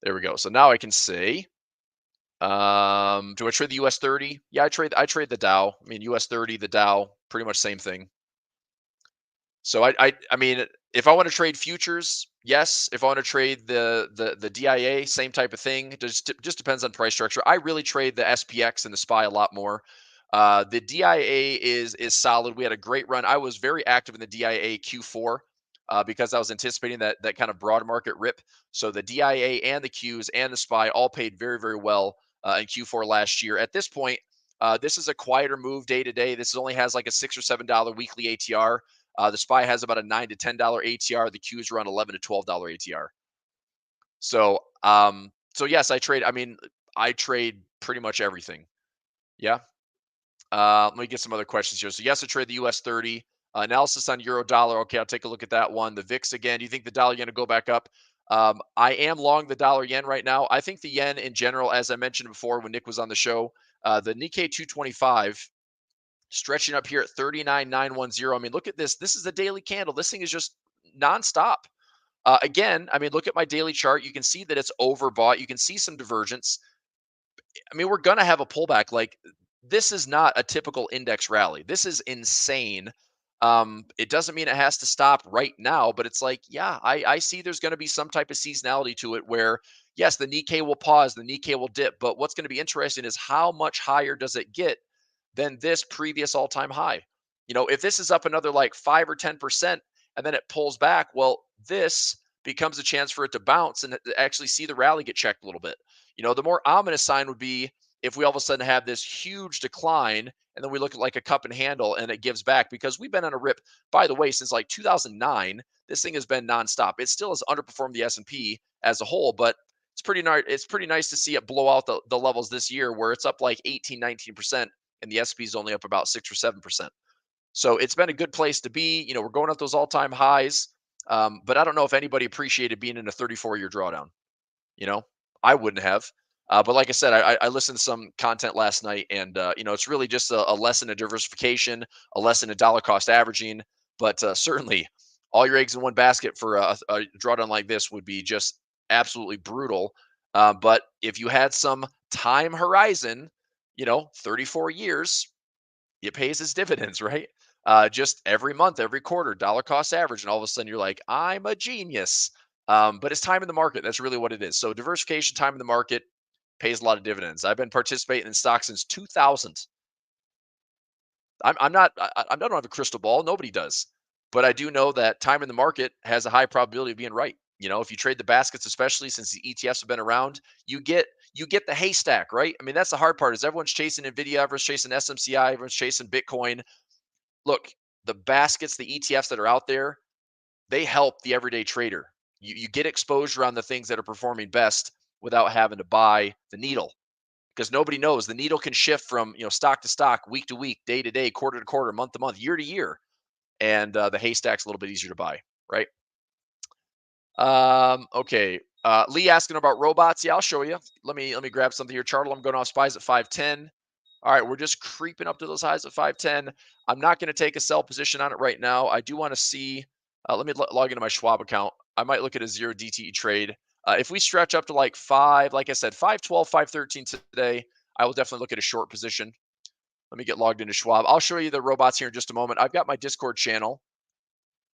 There we go. So now I can say, do I trade the US 30? Yeah, I trade the Dow. I mean, US 30, the Dow, pretty much same thing. So I mean, if I want to trade futures, yes. If I want to trade the DIA, same type of thing. Just depends on price structure. I really trade the SPX and the SPY a lot more. The DIA is solid. We had a great run. I was very active in the DIA Q4 because I was anticipating that kind of broad market rip. So the DIA and the Qs and the SPY all paid very well in Q4 last year. At this point, this is a quieter move day to day. This only has like a $6 or $7 weekly ATR. The SPY has about a $9 to $10 ATR. The Qs run $11 to $12 ATR. So yes, I trade. I mean, I trade pretty much everything. Yeah. Let me get some other questions here. So yes, I trade the US 30. Analysis on euro dollar. Okay, I'll take a look at that one. The VIX again. Do you think the dollar yen to go back up? I am long the dollar yen right now. I think the yen in general, as I mentioned before when Nick was on the show, the Nikkei 225 stretching up here at 39,910. I mean, look at this. This is a daily candle. This thing is just nonstop. Again, I mean, look at my daily chart. You can see that it's overbought. You can see some divergence. I mean, we're going to have a pullback. Like, this is not a typical index rally. This is insane. It doesn't mean it has to stop right now, but it's like, yeah, I see there's going to be some type of seasonality to it where, yes, the Nikkei will pause, the Nikkei will dip. But what's going to be interesting is how much higher does it get than this previous all time high? If this is up another like 5 or 10% and then it pulls back, well, this becomes a chance for it to bounce and actually see the rally get checked a little bit. The more ominous sign would be if we all of a sudden have this huge decline and then we look at like a cup and handle and it gives back because we've been on a rip, by the way, since like 2009. This thing has been nonstop. It still has underperformed the S&P as a whole, but it's pretty nice to see it blow out the levels this year where it's up like 18, 19% and the S&P is only up about 6 or 7%. So it's been a good place to be. We're going at those all-time highs. But I don't know if anybody appreciated being in a 34-year drawdown. You know, I wouldn't have. But like I said, I listened to some content last night, and it's really just a lesson in diversification, a lesson in dollar cost averaging. But certainly, all your eggs in one basket for a drawdown like this would be just absolutely brutal. But if you had some time horizon, 34 years, it pays its dividends, right? Just every month, every quarter, dollar cost average, and all of a sudden you're like, I'm a genius. But it's time in the market. That's really what it is. So diversification, time in the market pays a lot of dividends. I've been participating in stocks since 2000. I'm not. I don't have a crystal ball. Nobody does. But I do know that time in the market has a high probability of being right. If you trade the baskets, especially since the ETFs have been around, you get the haystack, right? I mean, that's the hard part. Is everyone's chasing Nvidia, everyone's chasing SMCI, everyone's chasing Bitcoin. Look, the baskets, the ETFs that are out there, they help the everyday trader. You get exposure on the things that are performing best without having to buy the needle because nobody knows the needle can shift from stock to stock, week to week, day to day, quarter to quarter, month to month, year to year, and the haystack's a little bit easier to buy, right? Okay. Lee asking about robots. Yeah, I'll show you. Let me grab something here. Chartle, I'm going off spies at 510. All right, we're just creeping up to those highs at 510. I'm not going to take a sell position on it right now. I do want to see. Let me log into my Schwab account. I might look at a zero DTE trade. If we stretch up to like like I said, 512, 513 today, I will definitely look at a short position. Let me get logged into Schwab. I'll show you the robots here in just a moment. I've got my Discord channel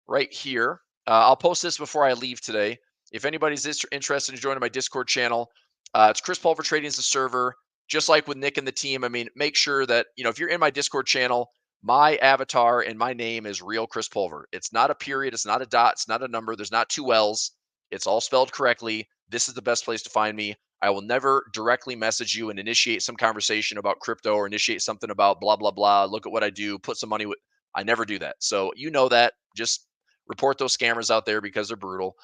right here. I'll post this before I leave today. If anybody's interested in joining my Discord channel, it's Chris Pulver Trading as a server, just like with Nick and the team. I mean, make sure that, if you're in my Discord channel, my avatar and my name is real Chris Pulver. It's not a period. It's not a dot. It's not a number. There's not two L's. It's all spelled correctly. This is the best place to find me. I will never directly message you and initiate some conversation about crypto or initiate something about blah, blah, blah. Look at what I do. Put some money with. I never do that. So that. Just report those scammers out there because they're brutal.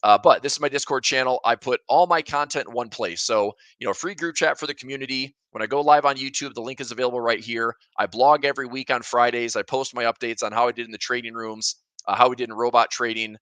But this is my Discord channel. I put all my content in one place. So, free group chat for the community. When I go live on YouTube, the link is available right here. I blog every week on Fridays. I post my updates on how I did in the trading rooms, how we did in robot trading,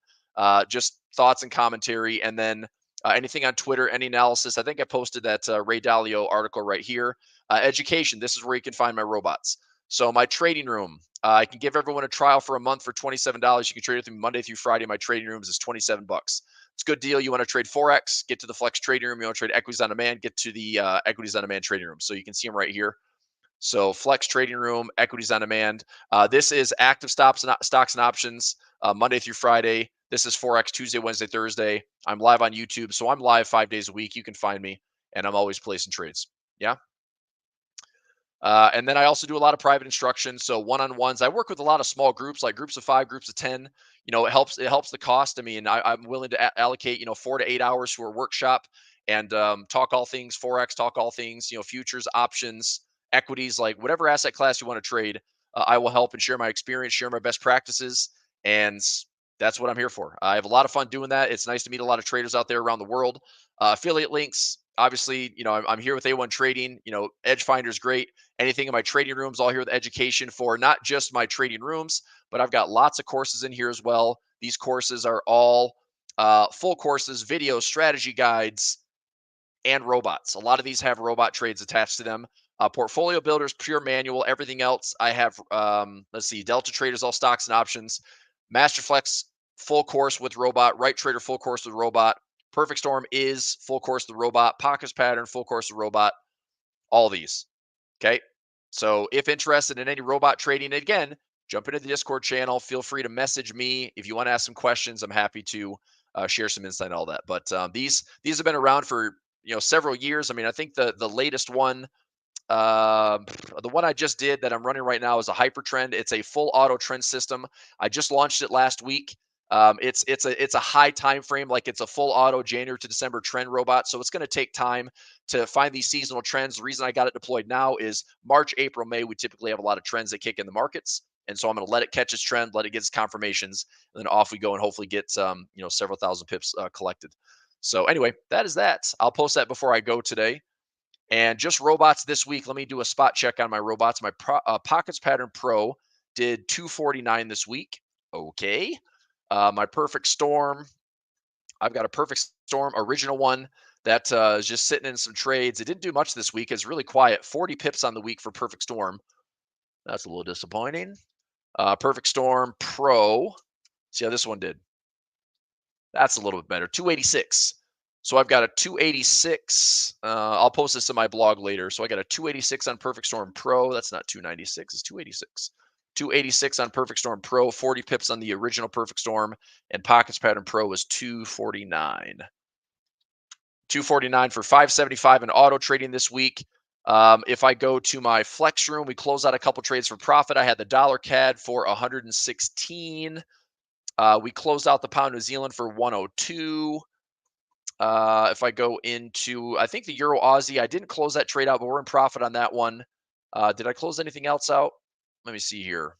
just thoughts and commentary. And then anything on Twitter, any analysis. I think I posted that Ray Dalio article right here. Education. This is where you can find my robots. So my trading room, I can give everyone a trial for a month for $27. You can trade with me Monday through Friday. My trading rooms is $27. It's a good deal. You want to trade Forex, get to the Flex trading room. You want to trade equities on demand, get to the equities on demand trading room. So you can see them right here. So Flex trading room, equities on demand. This is active stocks and options, Monday through Friday. This is Forex Tuesday, Wednesday, Thursday. I'm live on YouTube. So I'm live 5 days a week. You can find me, and I'm always placing trades. Yeah. And then I also do a lot of private instruction. So one-on-ones. I work with a lot of small groups, like groups of 5, groups of 10. It helps. It helps the cost. I mean, I'm willing to allocate 4 to 8 hours to a workshop and talk all things Forex, talk all things futures, options, equities, like whatever asset class you want to trade. I will help and share my experience, share my best practices, and that's what I'm here for. I have a lot of fun doing that. It's nice to meet a lot of traders out there around the world. Affiliate links. Obviously, I'm here with A1 Trading. Edge Finder's great. Anything in my trading rooms, all here with education for not just my trading rooms, but I've got lots of courses in here as well. These courses are all full courses, videos, strategy guides, and robots. A lot of these have robot trades attached to them. Portfolio builders, pure manual, everything else. I have, let's see, Delta Traders, all stocks and options. Masterflex, full course with robot. Right Trader, full course with robot. Perfect Storm is full course with robot. Pockets Pattern, full course with robot. All these. Okay. So if interested in any robot trading, again, jump into the Discord channel. Feel free to message me if you want to ask some questions. I'm happy to share some insight and all that. But these have been around for several years. I mean, I think the latest one, the one I just did that I'm running right now is a hyper trend. It's a full auto trend system. I just launched it last week. It's a high time frame, like it's a full auto January to December trend robot. So it's going to take time to find these seasonal trends. The reason I got it deployed now is March, April, May. We typically have a lot of trends that kick in the markets, and so I'm going to let it catch its trend, let it get its confirmations, and then off we go, and hopefully get several thousand pips collected. So anyway, that is that. I'll post that before I go today. And just robots this week. Let me do a spot check on my robots. My Pockets Pattern Pro did 249 this week. Okay. My Perfect Storm. I've got a Perfect Storm original one that is just sitting in some trades. It didn't do much this week. It's really quiet. 40 pips on the week for Perfect Storm. That's a little disappointing. Perfect Storm Pro. See how this one did. That's a little bit better. 286. So I've got a 286. I'll post this in my blog later. So I got a 286 on Perfect Storm Pro. That's not 296. It's 286. 286 on Perfect Storm Pro. 40 pips on the original Perfect Storm. And Pockets Pattern Pro was 249. 249 for 575 in auto trading this week. If I go to my flex room, we close out a couple trades for profit. I had the dollar CAD for 116. We closed out the pound New Zealand for 102. If I go into, I think the Euro Aussie, I didn't close that trade out, but we're in profit on that one. Did I close anything else out? Let me see here.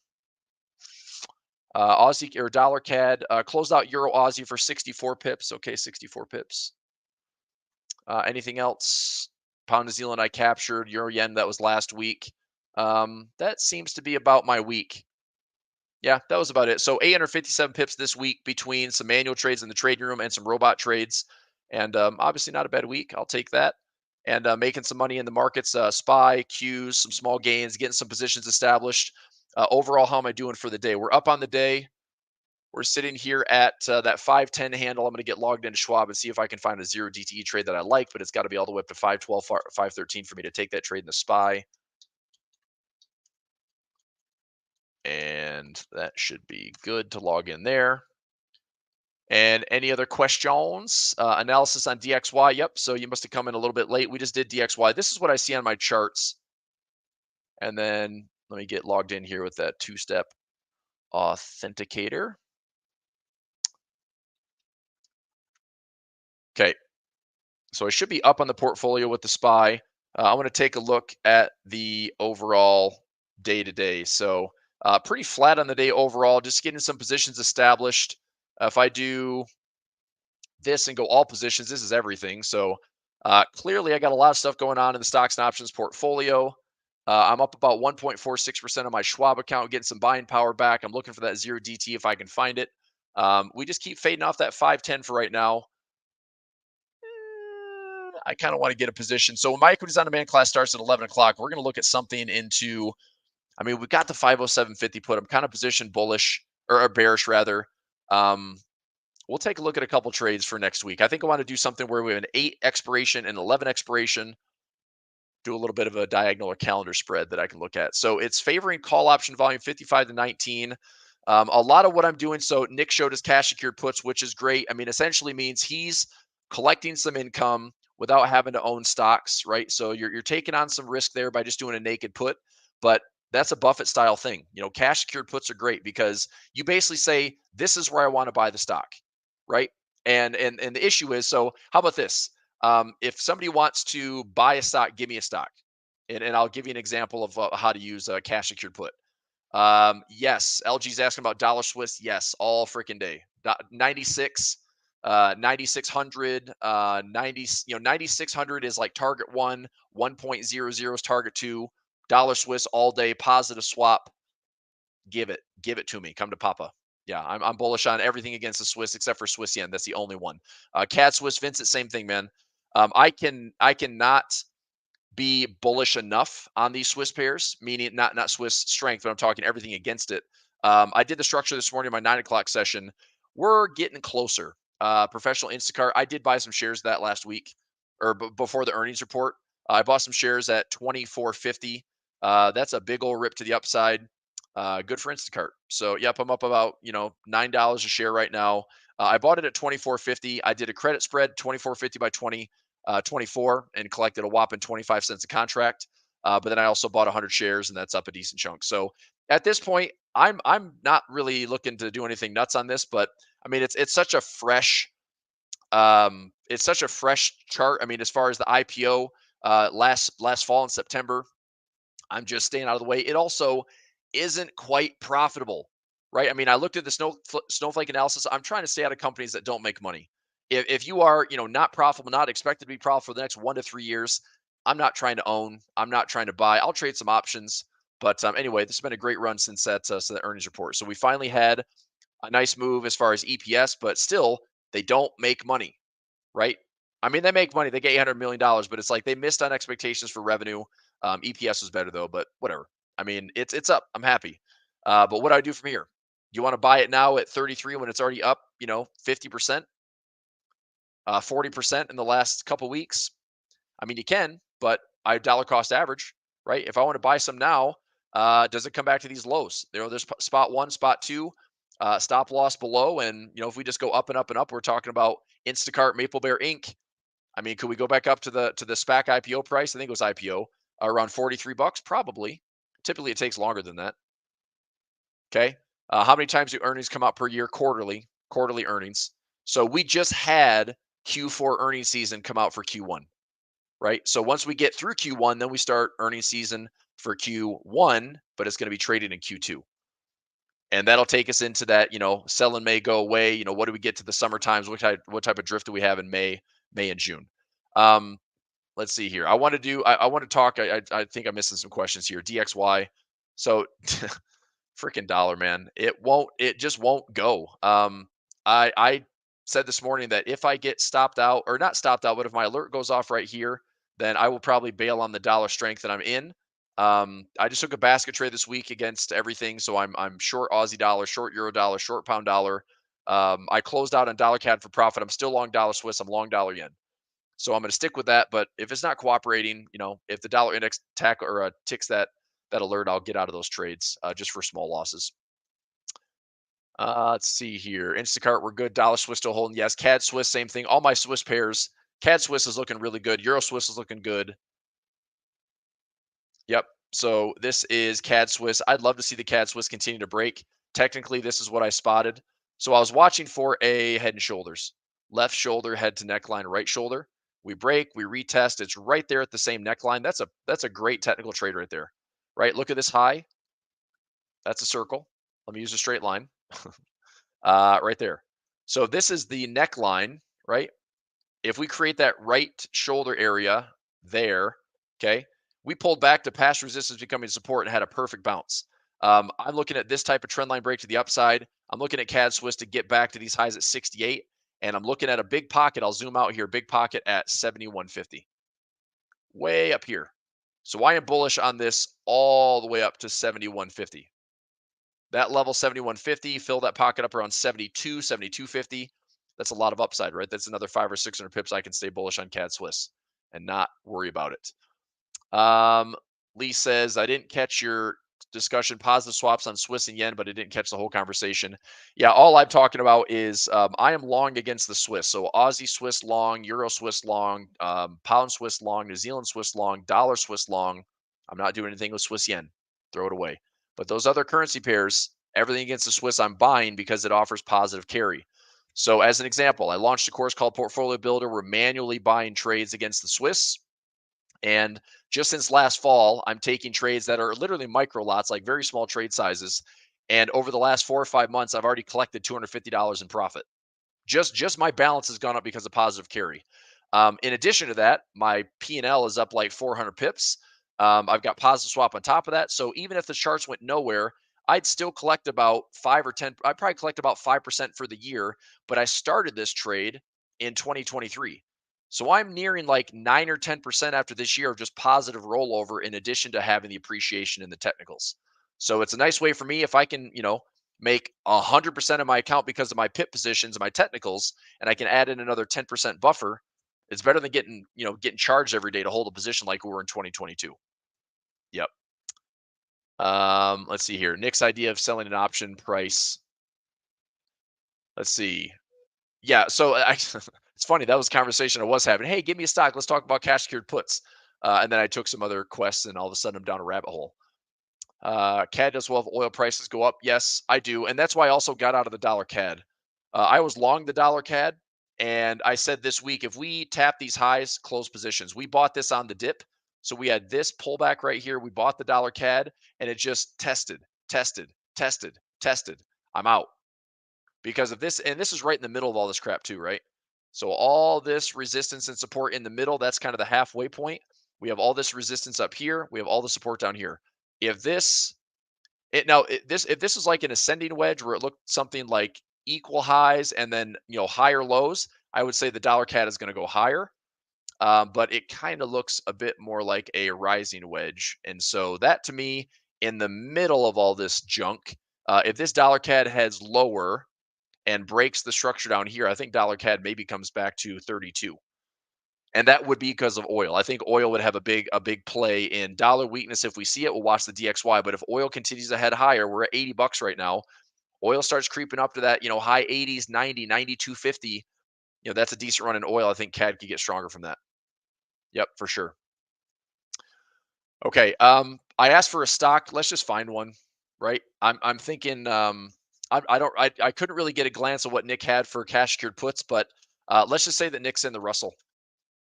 Aussie or dollar CAD closed out Euro Aussie for 64 pips. Okay, 64 pips. Anything else? Pound New Zealand I captured. Euro Yen, that was last week. That seems to be about my week. Yeah, that was about it. So 857 pips this week between some manual trades in the trading room and some robot trades. And obviously not a bad week. I'll take that. And making some money in the markets, SPY, Qs, some small gains, getting some positions established. Overall, how am I doing for the day? We're up on the day. We're sitting here at that 510 handle. I'm going to get logged into Schwab and see if I can find a 0 DTE trade that I like, but it's got to be all the way up to 512, 513 for me to take that trade in the SPY. And that should be good to log in there. And any other questions? Analysis on DXY. Yep. So you must have come in a little bit late. We just did DXY. This is what I see on my charts. And then let me get logged in here with that two-step authenticator. Okay. So I should be up on the portfolio with the SPY. I want to take a look at the overall day-to-day. So pretty flat on the day overall, just getting some positions established. If I do this and go all positions, this is everything. So clearly I got a lot of stuff going on in the stocks and options portfolio. I'm up about 1.46% on my Schwab account, getting some buying power back. I'm looking for that 0 DT if I can find it. We just keep fading off that 510 for right now. I kind of want to get a position. So when my equities on demand class starts at 11 o'clock, we're going to look at something into, I mean, we've got the 507.50 put. I'm kind of positioned bullish or bearish rather. we'll take a look at a couple trades for next week. I think I want to do something where we have an 8 expiration and 11 expiration, do a little bit of a diagonal or calendar spread that I can look at. So it's favoring call option volume 55 to 19. A lot of what I'm doing. So Nick showed his cash secured puts, which is great. I mean, essentially means he's collecting some income without having to own stocks, right? So you're taking on some risk there by just doing a naked put, but that's a Buffett style thing. You know, cash secured puts are great because you basically say, this is where I want to buy the stock, right? And the issue is, so how about this? If somebody wants to buy a stock, give me a stock. And I'll give you an example of how to use a cash secured put. Yes, LG's asking about dollar Swiss. Yes, all freaking day. 96, 9600, 90, 9600 is like target 1, 1.00 is target 2. Dollar Swiss all day, positive swap. Give it to me. Come to Papa. Yeah, I'm bullish on everything against the Swiss except for Swiss yen. That's the only one. CAD Swiss Vincent, same thing, man. I cannot be bullish enough on these Swiss pairs, meaning not Swiss strength, but I'm talking everything against it. I did the structure this morning in my 9 o'clock session. We're getting closer. Professional Instacart. I did buy some shares of that last week or before the earnings report. I bought some shares at 24.50. That's a big old rip to the upside. Good for Instacart. So yep, I'm up about $9 a share right now. I bought it at 24.50. I did a credit spread 24.50 by 24 and collected a whopping 25 cents a contract. But then I also bought 100 shares and that's up a decent chunk. So at this point, I'm not really looking to do anything nuts on this, but I mean it's such a fresh chart. I mean, as far as the IPO last fall in September, I'm just staying out of the way. It also isn't quite profitable, right? I mean, I looked at the snowflake analysis. I'm trying to stay out of companies that don't make money. If you are, not profitable, not expected to be profitable for the next 1 to 3 years, I'm not trying to own. I'm not trying to buy. I'll trade some options. But anyway, this has been a great run since that earnings report. So we finally had a nice move as far as EPS, but still, they don't make money, right? I mean, they make money. They get $800 million, but it's like they missed on expectations for revenue. EPS was better though, but whatever. I mean, it's up. I'm happy. But what do I do from here? You want to buy it now at 33 when it's already up, 50%, 40% in the last couple weeks? I mean, you can, but I dollar cost average, right? If I want to buy some now, does it come back to these lows? There's spot 1, spot 2, stop loss below, and if we just go up and up and up, we're talking about Instacart, Maple Bear Inc. I mean, could we go back up to the SPAC IPO price? I think it was IPO around $43, probably. Typically, it takes longer than that. Okay. How many times do earnings come out per year? Quarterly earnings. So we just had Q4 earnings season come out for Q1, right? So once we get through Q1, then we start earnings season for Q1, but it's going to be traded in Q2. And that'll take us into that, sell in May, go away. What do we get to the summer times? What type of drift do we have in May and June? Let's see here. I want to talk. I think I'm missing some questions here. DXY. So freaking dollar, man. It just won't go. I said this morning that if I get stopped out, or not stopped out, but if my alert goes off right here, then I will probably bail on the dollar strength that I'm in. I just took a basket trade this week against everything. So I'm short Aussie dollar, short euro dollar, short pound dollar. I closed out on dollar CAD for profit. I'm still long dollar Swiss. I'm long dollar yen. So I'm going to stick with that. But if it's not cooperating, if the dollar index ticks that alert, I'll get out of those trades just for small losses. Let's see here. Instacart, we're good. Dollar Swiss still holding. Yes. CAD Swiss, same thing. All my Swiss pairs. CAD Swiss is looking really good. Euro Swiss is looking good. Yep. So this is CAD Swiss. I'd love to see the CAD Swiss continue to break. Technically, this is what I spotted. So I was watching for a head and shoulders. Left shoulder, head to neckline, right shoulder. We break, we retest. It's right there at the same neckline. That's a great technical trade right there. Right? Look at this high. That's a circle. Let me use a straight line. Right there. So this is the neckline, right? If we create that right shoulder area there, okay, we pulled back to past resistance becoming support and had a perfect bounce. I'm looking at this type of trend line break to the upside. I'm looking at CAD Swiss to get back to these highs at 68. And I'm looking at a big pocket. I'll zoom out here, big pocket at 71.50. Way up here. So I am bullish on this all the way up to 71.50. That level 71.50, fill that pocket up around 72, 72.50. That's a lot of upside, right? That's another 500 or 600 pips. I can stay bullish on CAD Swiss and not worry about it. Lee says, I didn't catch your discussion positive swaps on Swiss and yen, but I didn't catch the whole conversation. Yeah, all I'm talking about is I am long against the Swiss. So Aussie Swiss long, Euro Swiss long, Pound Swiss long, New Zealand Swiss long, Dollar Swiss long. I'm not doing anything with Swiss yen. Throw it away. But those other currency pairs, everything against the Swiss, I'm buying because it offers positive carry. So as an example, I launched a course called Portfolio Builder. We're manually buying trades against the Swiss. And just since last fall, I'm taking trades that are literally micro lots, like very small trade sizes. And over the last 4 or 5 months, I've already collected $250 in profit. Just my balance has gone up because of positive carry. In addition to that, my P&L is up like 400 pips. I've got positive swap on top of that. So even if the charts went nowhere, I'd still collect about 5 or 10. I'd probably collect about 5% for the year. But I started this trade in 2023. So I'm nearing like 9 or 10% after this year of just positive rollover in addition to having the appreciation in the technicals. So it's a nice way for me if I can, make 100% of my account because of my pit positions and my technicals, and I can add in another 10% buffer. It's better than getting charged every day to hold a position like we were in 2022. Yep. Let's see here. Nick's idea of selling an option price. Let's see. Yeah. So it's funny. That was a conversation I was having. Hey, give me a stock. Let's talk about cash secured puts. And then I took some other quests, and all of a sudden I'm down a rabbit hole. CAD does well if oil prices go up. Yes, I do. And that's why I also got out of the dollar CAD. I was long the dollar CAD. And I said this week, if we tap these highs, close positions. We bought this on the dip. So we had this pullback right here. We bought the dollar CAD and it just tested, tested, tested, tested. I'm out because of this. And this is right in the middle of all this crap, too, right? So all this resistance and support in the middle, that's kind of the halfway point. We have all this resistance up here. We have all the support down here. If this if this is like an ascending wedge where it looked something like equal highs and then higher lows, I would say the dollar CAD is going to go higher. But it kind of looks a bit more like a rising wedge, and so that to me, in the middle of all this junk, if this dollar CAD heads lower and breaks the structure down here, I think dollar CAD maybe comes back to 32. And that would be because of oil. I think oil would have a big play in dollar weakness. If we see it, we'll watch the DXY. But if oil continues to head higher, we're at $80 right now. Oil starts creeping up to that, high 80s, 90, 92.50. That's a decent run in oil. I think CAD could get stronger from that. Yep, for sure. Okay. I asked for a stock. Let's just find one, right? I'm thinking I couldn't really get a glance at what Nick had for cash secured puts, but let's just say that Nick's in the Russell.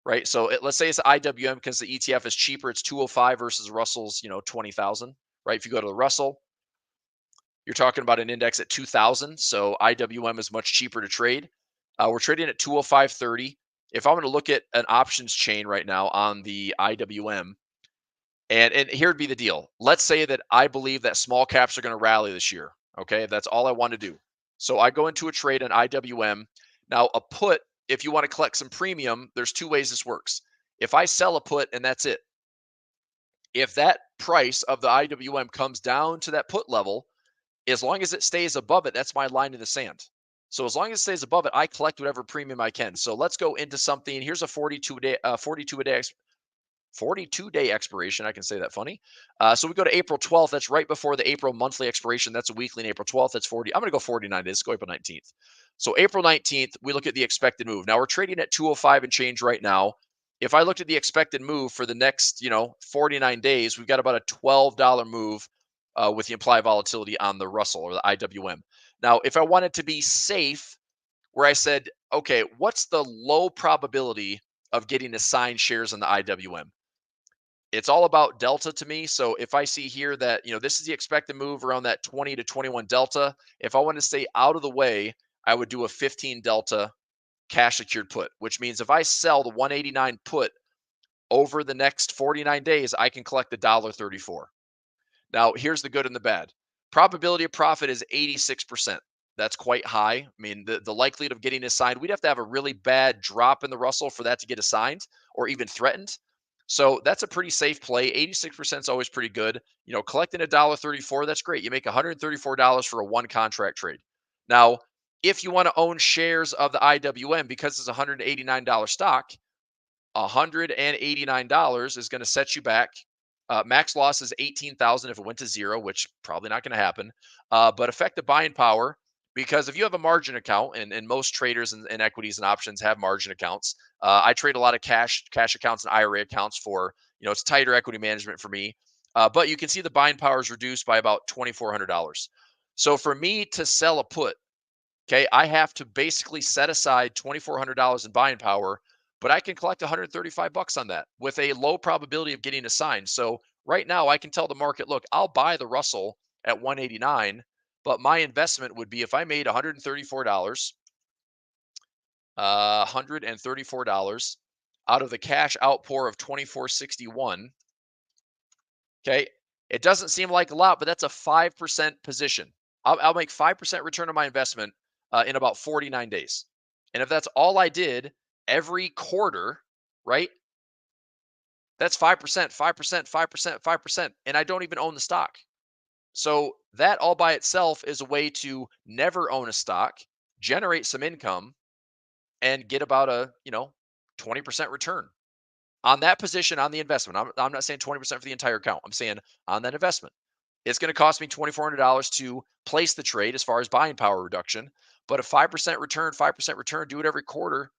Right. So let's say it's IWM because the ETF is cheaper. It's 205 versus Russell's, 20,000. Right. If you go to the Russell, you're talking about an index at 2,000. So IWM is much cheaper to trade. We're trading at 205.30. If I'm going to look at an options chain right now on the IWM, and here'd be the deal. Let's say that I believe that small caps are going to rally this year. Okay. That's all I want to do. So I go into a trade on IWM. Now, a put, if you want to collect some premium, there's two ways this works. If I sell a put and that's it, if that price of the IWM comes down to that put level, as long as it stays above it, that's my line in the sand. So as long as it stays above it, I collect whatever premium I can. So let's go into something. Here's a 42-day expiration. I can say that funny. So we go to April 12th. That's right before the April monthly expiration. That's a weekly in April 12th. That's 40. I'm going to go 49 days. Let's go April 19th. So April 19th, we look at the expected move. Now we're trading at 205 and change right now. If I looked at the expected move for the next, 49 days, we've got about a $12 move with the implied volatility on the Russell or the IWM. Now, if I wanted to be safe, where I said, okay, what's the low probability of getting assigned shares in the IWM? It's all about delta to me. So if I see here that, this is the expected move around that 20 to 21 delta, if I want to stay out of the way, I would do a 15 delta cash secured put, which means if I sell the 189 put over the next 49 days, I can collect $1.34. Now, here's the good and the bad. Probability of profit is 86%. That's quite high. I mean, the likelihood of getting assigned, we'd have to have a really bad drop in the Russell for that to get assigned or even threatened. So that's a pretty safe play. 86% is always pretty good. Collecting $1.34, that's great. You make $134 for a one contract trade. Now, If you want to own shares of the IWM, because it's a $189 stock, $189 is going to set you back. Max loss is 18,000 if it went to zero, which probably not going to happen. But effective buying power, because if you have a margin account, and most traders and equities and options have margin accounts. I trade a lot of cash accounts and IRA accounts for, it's tighter equity management for me. But you can see the buying power is reduced by about $2,400. So for me to sell a put, okay, I have to basically set aside $2,400 in buying power, but I can collect 135 bucks on that with a low probability of getting assigned. So right now I can tell the market, look, I'll buy the Russell at 189, but my investment would be if I made $134, $134 out of the cash outpour of 2461. Okay. It doesn't seem like a lot, but that's a 5% position. I'll make 5% return on my investment in about 49 days. And if that's all I did every quarter, right? That's 5%, 5%, 5%, 5%. And I don't even own the stock. So that all by itself is a way to never own a stock, generate some income, and get about a, 20% return on that position on the investment. I'm not saying 20% for the entire account. I'm saying on that investment. It's going to cost me $2,400 to place the trade as far as buying power reduction. But a 5% return, 5% return, do it every quarter.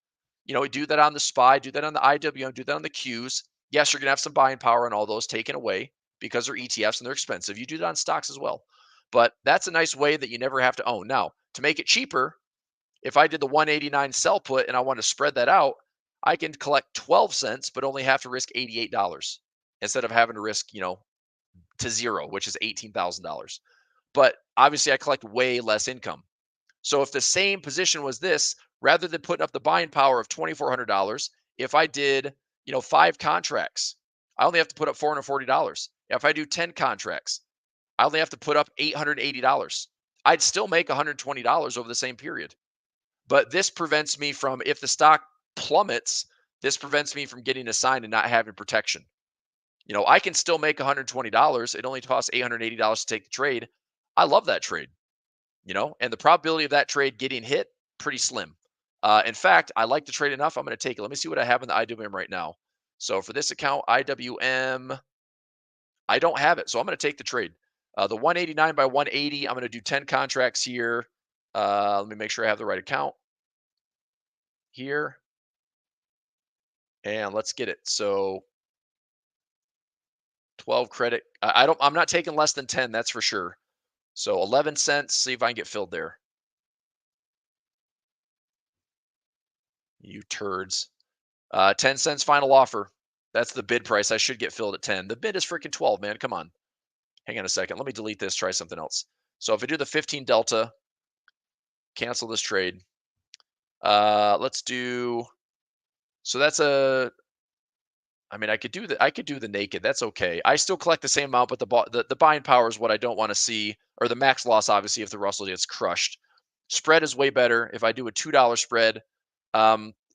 Do that on the SPY, do that on the IWM, do that on the Qs. Yes, you're going to have some buying power on all those taken away because they're ETFs and they're expensive. You do that on stocks as well. But that's a nice way that you never have to own. Now, to make it cheaper, if I did the 189 sell put and I want to spread that out, I can collect 12 cents, but only have to risk $88 instead of having to risk, to zero, which is $18,000. But obviously, I collect way less income. So if the same position was this, rather than putting up the buying power of $2,400, if I did, 5 contracts, I only have to put up $440. If I do 10 contracts, I only have to put up $880. I'd still make $120 over the same period. But this prevents me from, if the stock plummets, this prevents me from getting assigned and not having protection. I can still make $120. It only costs $880 to take the trade. I love that trade, and the probability of that trade getting hit, pretty slim. In fact, I like the trade enough. I'm going to take it. Let me see what I have in the IWM right now. So for this account, IWM, I don't have it. So I'm going to take the trade. The 189 by 180, I'm going to do 10 contracts here. Let me make sure I have the right account here. And let's get it. So 12 credit. I'm not taking less than 10, that's for sure. So 11 cents, see if I can get filled there. You turds. 10 cents final offer. That's the bid price. I should get filled at 10. The bid is freaking 12, man. Come on. Hang on a second. Let me delete this, try something else. So if I do the 15 delta, cancel this trade. Let's do, so that's I could do the naked. That's okay. I still collect the same amount, but the buying power is what I don't want to see, or the max loss, obviously, if the Russell gets crushed. Spread is way better. If I do a $2 spread,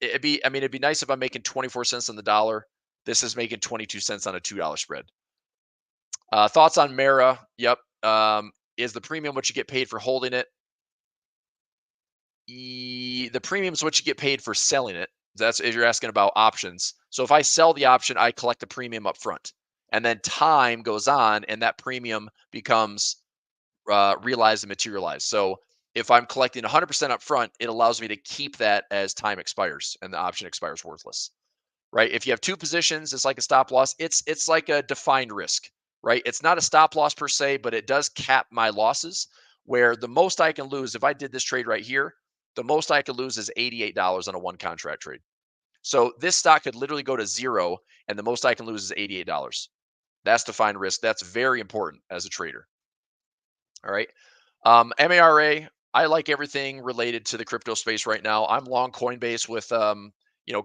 it'd be nice if I'm making 24 cents on the dollar. This is making 22 cents on a $2 spread. Thoughts on Mara? Yep. Is the premium what you get paid for holding it? The premium is what you get paid for selling it. That's if you're asking about options. So if I sell the option, I collect the premium up front, and then time goes on, and that premium becomes realized and materialized. So if I'm collecting 100% up front, it allows me to keep that as time expires and the option expires worthless. Right? If you have two positions, it's like a stop loss. It's like a defined risk, right? It's not a stop loss per se, but it does cap my losses. Where the most I can lose, if I did this trade right here, the most I could lose is $88 on a one contract trade. So this stock could literally go to zero, and the most I can lose is $88. That's defined risk. That's very important as a trader. All right. MARA, I like everything related to the crypto space right now. I'm long Coinbase with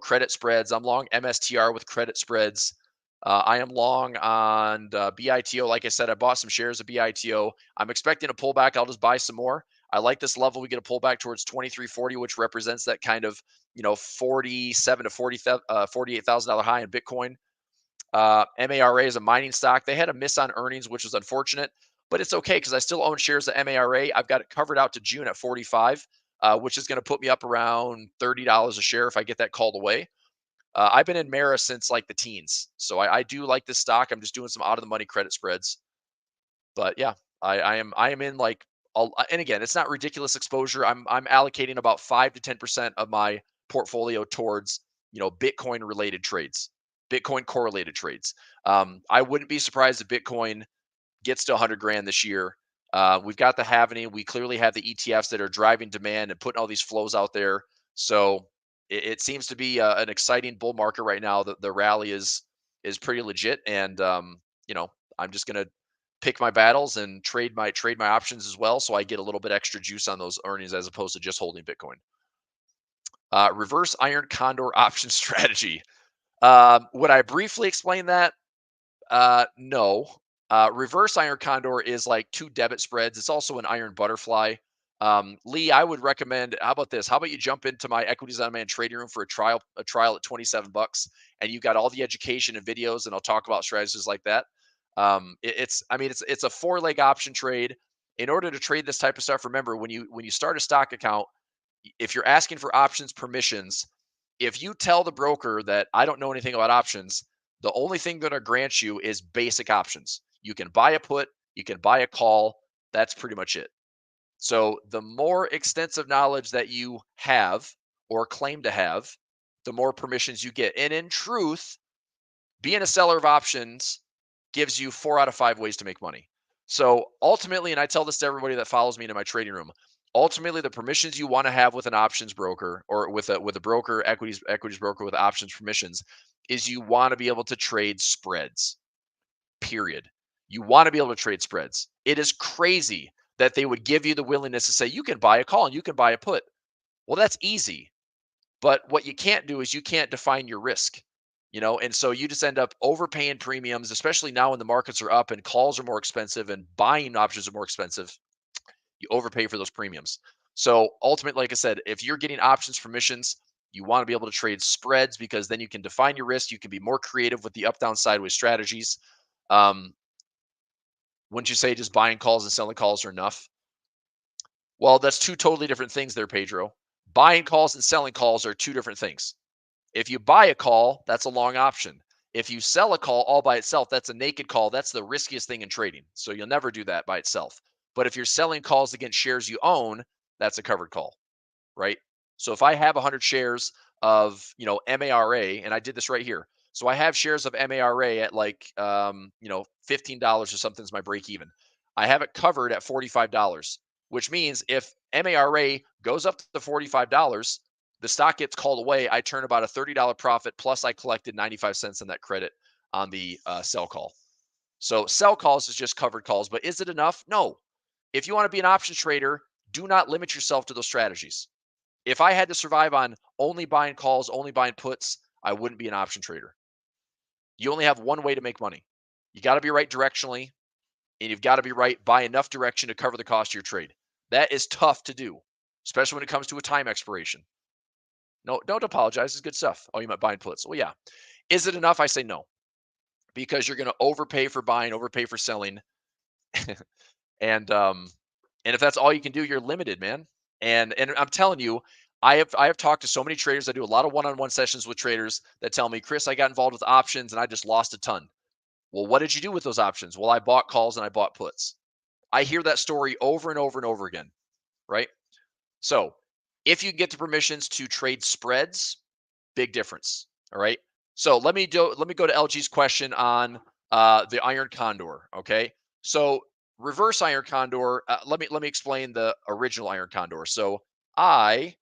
credit spreads. I'm long MSTR with credit spreads. I am long on BITO. Like I said, I bought some shares of BITO. I'm expecting a pullback. I'll just buy some more. I like this level. We get a pullback towards 2340, which represents that kind of 47 to $48,000 high in Bitcoin. MARA is a mining stock. They had a miss on earnings, which was unfortunate, but it's okay because I still own shares of MARA. I've got it covered out to June at 45. which is going to put me up around $30 a share if I get that called away. I've been in Mara since like the teens, so I do like this stock. I'm just doing some out of the money credit spreads, but yeah, I am in like, and again, it's not ridiculous exposure. I'm allocating about 5 to 10% of my portfolio towards Bitcoin related trades, Bitcoin correlated trades. I wouldn't be surprised if Bitcoin gets to 100 grand this year. We've got the halvening. We clearly have the ETFs that are driving demand and putting all these flows out there. So it seems to be an exciting bull market right now. The rally is pretty legit, and I'm just gonna pick my battles and trade my options as well, so I get a little bit extra juice on those earnings as opposed to just holding Bitcoin. Reverse iron condor option strategy. Would I briefly explain that? No. Reverse iron condor is like two debit spreads. It's also an iron butterfly. Lee, I would recommend. How about this? How about you jump into my Equities on Demand trading room for a trial at $27, and you got all the education and videos, and I'll talk about strategies like that. It's a four-leg option trade. In order to trade this type of stuff, remember when you start a stock account, if you're asking for options permissions, if you tell the broker that I don't know anything about options, the only thing they're going to grant you is basic options. You can buy a put, you can buy a call. That's pretty much it. So the more extensive knowledge that you have or claim to have, the more permissions you get. And in truth, being a seller of options gives you 4 out of 5 ways to make money. So ultimately, and I tell this to everybody that follows me into my trading room, ultimately the permissions you want to have with an options broker or with a broker, equities broker with options permissions, is you want to be able to trade spreads. Period. You want to be able to trade spreads. It is crazy that they would give you the willingness to say you can buy a call and you can buy a put. Well, that's easy. But what you can't do is you can't define your risk, and so you just end up overpaying premiums, especially now when the markets are up and calls are more expensive and buying options are more expensive. You overpay for those premiums. So ultimately, like I said, if you're getting options permissions, you want to be able to trade spreads because then you can define your risk. You can be more creative with the up, down, sideways strategies. Um, wouldn't you say just buying calls and selling calls are enough? Well, that's two totally different things there, Pedro. Buying calls and selling calls are two different things. If you buy a call, that's a long option. If you sell a call all by itself, that's a naked call. That's the riskiest thing in trading. So you'll never do that by itself. But if you're selling calls against shares you own, that's a covered call, right? So if I have 100 shares of, MARA, and I did this right here. So I have shares of MARA at like, $15 or something is my break even. I have it covered at $45, which means if MARA goes up to $45, the stock gets called away, I turn about a $30 profit, plus I collected 95 cents on that credit on the sell call. So sell calls is just covered calls, but is it enough? No. If you want to be an options trader, do not limit yourself to those strategies. If I had to survive on only buying calls, only buying puts, I wouldn't be an option trader. You only have one way to make money. You got to be right directionally, and you've got to be right by enough direction to cover the cost of your trade. That is tough to do, especially when it comes to a time expiration. No, don't apologize. It's good stuff. Oh, you might buy puts. Well, yeah. Is it enough? I say no, because you're going to overpay for buying, overpay for selling, and if that's all you can do, you're limited, man. And I'm telling you, I have talked to so many traders. I do a lot of one-on-one sessions with traders that tell me, Chris, I got involved with options and I just lost a ton. Well, what did you do with those options? Well, I bought calls and I bought puts. I hear that story over and over and over again, right? So if you get the permissions to trade spreads, big difference. All right. So let me go to LG's question on the iron condor. Okay. So reverse iron condor. Let me explain the original iron condor. So I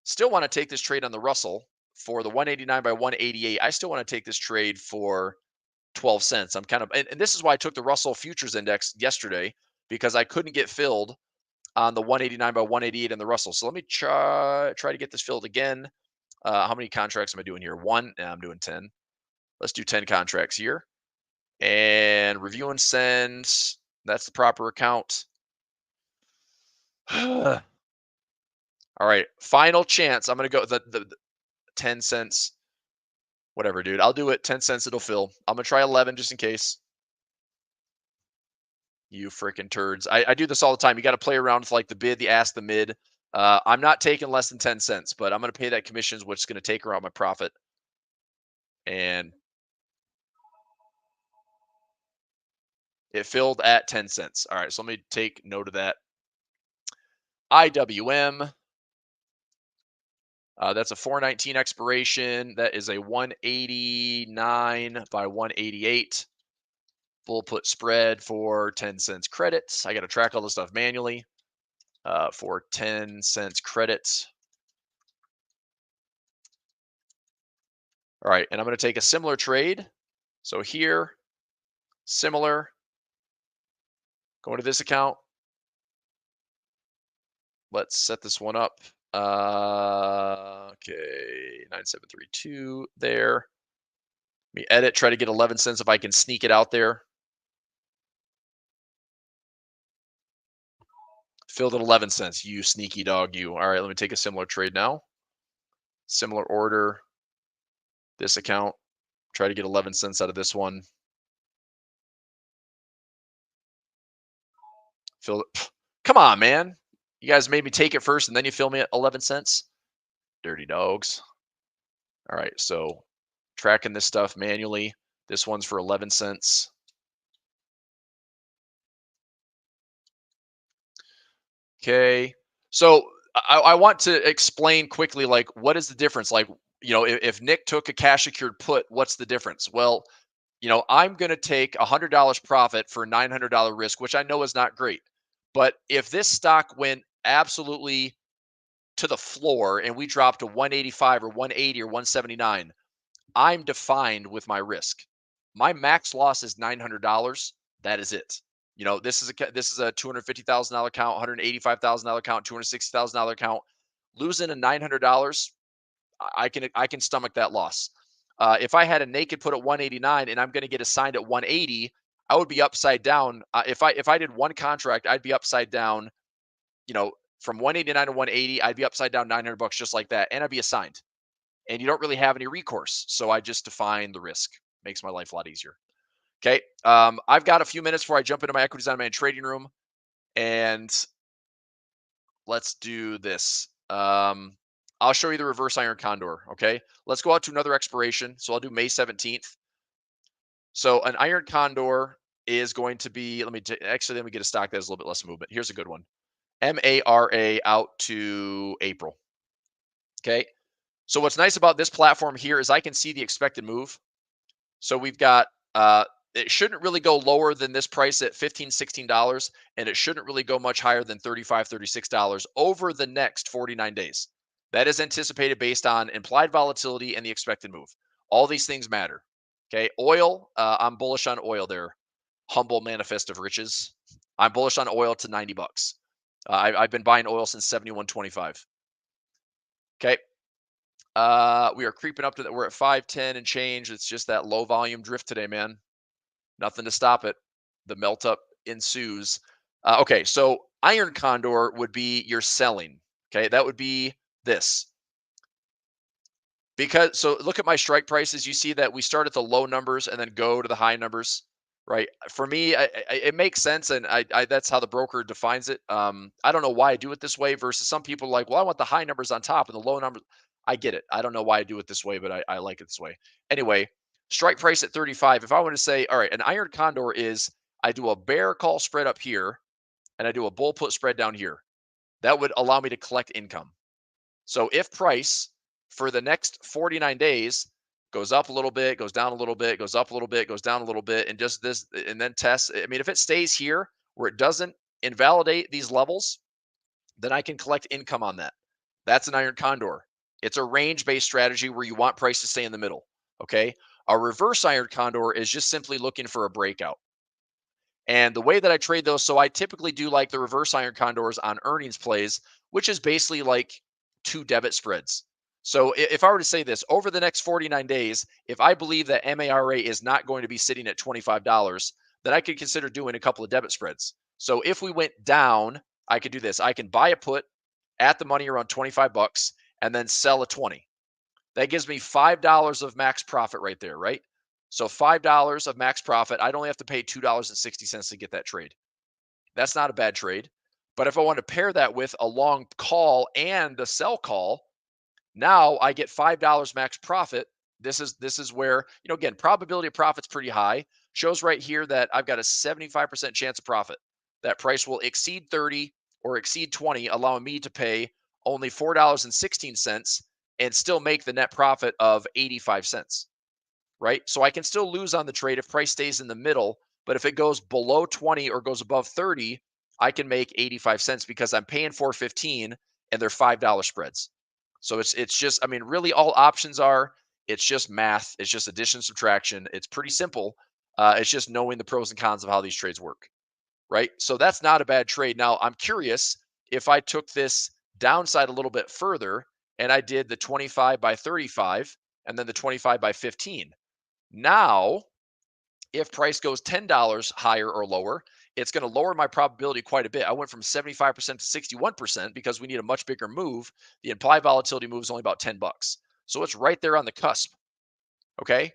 still want to take this trade on the Russell for the 189 by 188. I still want to take this trade for 12 cents. I'm kind of, and this is why I took the Russell futures index yesterday, because I couldn't get filled on the 189 by 188 in the Russell. So let me try to get this filled again. How many contracts am I doing here? One. Nah, I'm doing 10. Let's do 10 contracts here. And review and send. That's the proper account. All right. Final chance. I'm going to go the 10 cents. Whatever, dude. I'll do it. 10 cents. It'll fill. I'm going to try 11 just in case. You freaking turds. I do this all the time. You got to play around with like the bid, the ask, the mid. I'm not taking less than 10 cents, but I'm going to pay that commission, which is going to take around my profit. And it filled at 10 cents. All right, so let me take note of that. IWM, that's a 419 expiration. That is a 189 by 188. Full put spread for 10 cents credits. I got to track all this stuff manually for 10 cents credits. All right, and I'm going to take a similar trade. So here, similar. Going to this account. Let's set this one up. Okay, 9732 there. Let me edit, try to get 11 cents if I can sneak it out there. Filled at 11 cents, you sneaky dog, you. All right, let me take a similar trade now. Similar order. This account, try to get 11 cents out of this one. Fill it. Come on, man. You guys made me take it first and then you fill me at 11 cents. Dirty dogs. All right, so tracking this stuff manually. This one's for 11 cents. Okay. So I want to explain quickly, like, what is the difference? Like, if Nick took a cash secured put, what's the difference? Well, I'm going to take $100 profit for $900 risk, which I know is not great. But if this stock went absolutely to the floor and we dropped to 185 or 180 or 179, I'm defined with my risk. My max loss is $900. That is it. This is a $250,000 account, $185,000 account, $260,000 account. Losing a $900, I can stomach that loss. If I had a naked put at 189 and I'm going to get assigned at 180, I would be upside down. If I did one contract, I'd be upside down. From 189 to 180, I'd be upside down $900 just like that, and I'd be assigned. And you don't really have any recourse, so I just define the risk. Makes my life a lot easier. Okay, I've got a few minutes before I jump into my equities on my trading room, and let's do this. I'll show you the reverse iron condor. Okay, let's go out to another expiration. So I'll do May 17th. So an iron condor is going to be, let me get a stock that has a little bit less movement. Here's a good one. MARA out to April. Okay. So what's nice about this platform here is I can see the expected move. So we've got, it shouldn't really go lower than this price at $15, $16, and it shouldn't really go much higher than $35, $36 over the next 49 days. That is anticipated based on implied volatility and the expected move. All these things matter. Okay. Oil, I'm bullish on oil there. Humble manifest of riches. I'm bullish on oil to $90. I've been buying oil since 71.25. Okay. We are creeping up to that. We're at 510 and change. It's just that low volume drift today, man. Nothing to stop it. The melt up ensues. Okay, so iron condor would be your selling. Okay, that would be this. So look at my strike prices. You see that we start at the low numbers and then go to the high numbers, right? For me, it makes sense, and that's how the broker defines it. I don't know why I do it this way versus some people are like, well, I want the high numbers on top and the low numbers. I get it. I don't know why I do it this way, but I like it this way. Anyway, strike price at 35. If I want to say, all right, an iron condor is I do a bear call spread up here and I do a bull put spread down here. That would allow me to collect income. So if price for the next 49 days goes up a little bit, goes down a little bit, goes up a little bit, goes down a little bit, and just this, and then tests. I mean, if it stays here where it doesn't invalidate these levels, then I can collect income on that. That's an iron condor. It's a range-based strategy where you want price to stay in the middle. Okay. A reverse iron condor is just simply looking for a breakout. And the way that I trade those, so I typically do like the reverse iron condors on earnings plays, which is basically like 2 debit spreads. So if I were to say this, over the next 49 days, if I believe that MARA is not going to be sitting at $25, then I could consider doing a couple of debit spreads. So if we went down, I could do this. I can buy a put at the money around $25 and then sell a 20. That gives me $5 of max profit right there, right? So $5 of max profit. I'd only have to pay $2.60 to get that trade. That's not a bad trade. But if I want to pair that with a long call and a sell call, now I get $5 max profit. This is where, again, probability of profit's pretty high. Shows right here that I've got a 75% chance of profit. That price will exceed 30 or exceed 20, allowing me to pay only $4.16 and still make the net profit of 85 cents. Right? So I can still lose on the trade if price stays in the middle, but if it goes below 20 or goes above 30, I can make 85 cents because I'm paying $4.15 and they're $5 spreads. So it's just, I mean, really all options are, it's just math. It's just addition, subtraction. It's pretty simple. It's just knowing the pros and cons of how these trades work, right? So that's not a bad trade. Now, I'm curious if I took this downside a little bit further and I did the 25 by 35 and then the 25 by 15. Now, if price goes $10 higher or lower, it's going to lower my probability quite a bit. I went from 75% to 61% because we need a much bigger move. The implied volatility move is only about $10. So it's right there on the cusp. Okay.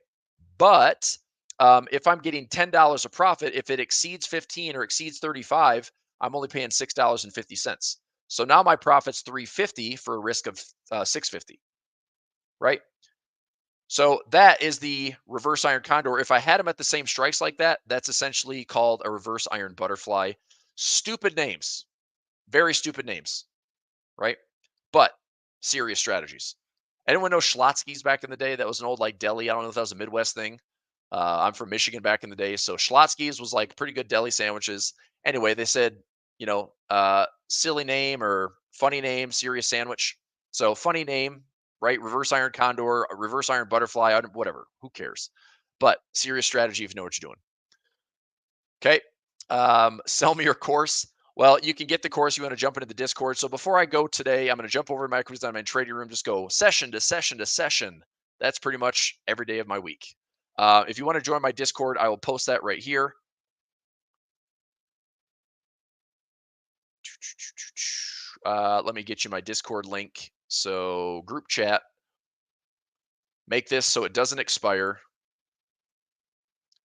But if I'm getting $10 of profit, if it exceeds 15 or exceeds 35, I'm only paying $6.50. So now my profit's $3.50 for a risk of $6.50. Right. So that is the reverse iron condor. If I had them at the same strikes like that, that's essentially called a reverse iron butterfly. Stupid names, very stupid names, right? But serious strategies. Anyone know Schlotsky's back in the day? That was an old like deli. I don't know if that was a Midwest thing. I'm from Michigan back in the day. So Schlotsky's was like pretty good deli sandwiches. Anyway, they said, silly name or funny name, serious sandwich. So funny name, right? Reverse iron condor, reverse iron butterfly, whatever. Who cares? But serious strategy if you know what you're doing. Okay. Sell me your course. Well, you can get the course. You want to jump into the Discord. So before I go today, I'm going to jump over to my Equities on my trading room. Just go session to session to session. That's pretty much every day of my week. If you want to join my Discord, I will post that right here. Let me get you my Discord link. So group chat. Make this so it doesn't expire.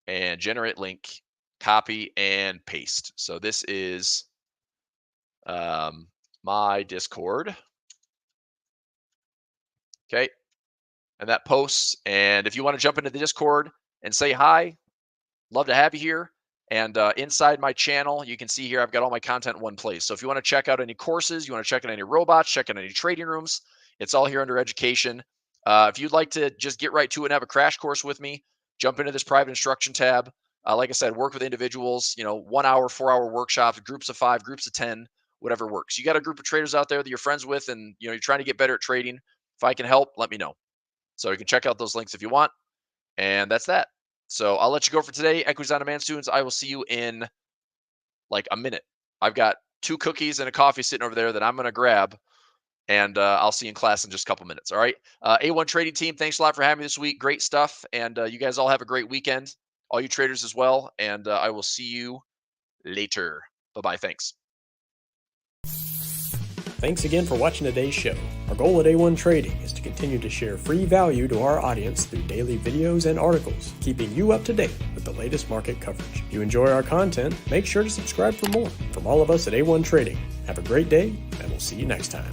And generate link, copy, and paste. So this is my Discord. Okay. And that posts. And if you want to jump into the Discord and say hi, love to have you here. And inside my channel, you can see here, I've got all my content in one place. So if you want to check out any courses, you want to check out any robots, check out any trading rooms, it's all here under education. If you'd like to just get right to it and have a crash course with me, jump into this private instruction tab. Like I said, work with individuals, 1 hour, 4 hour workshops, groups of 5, groups of 10, whatever works. You got a group of traders out there that you're friends with and you're trying to get better at trading. If I can help, let me know. So you can check out those links if you want. And that's that. So I'll let you go for today. Equities on Demand students, I will see you in like a minute. I've got 2 cookies and a coffee sitting over there that I'm going to grab. And I'll see you in class in just a couple minutes. All right. A1 Trading Team, thanks a lot for having me this week. Great stuff. And you guys all have a great weekend. All you traders as well. And I will see you later. Bye-bye. Thanks. Thanks again for watching today's show. Our goal at A1 Trading is to continue to share free value to our audience through daily videos and articles, keeping you up to date with the latest market coverage. If you enjoy our content, make sure to subscribe for more. From all of us at A1 Trading, have a great day, and we'll see you next time.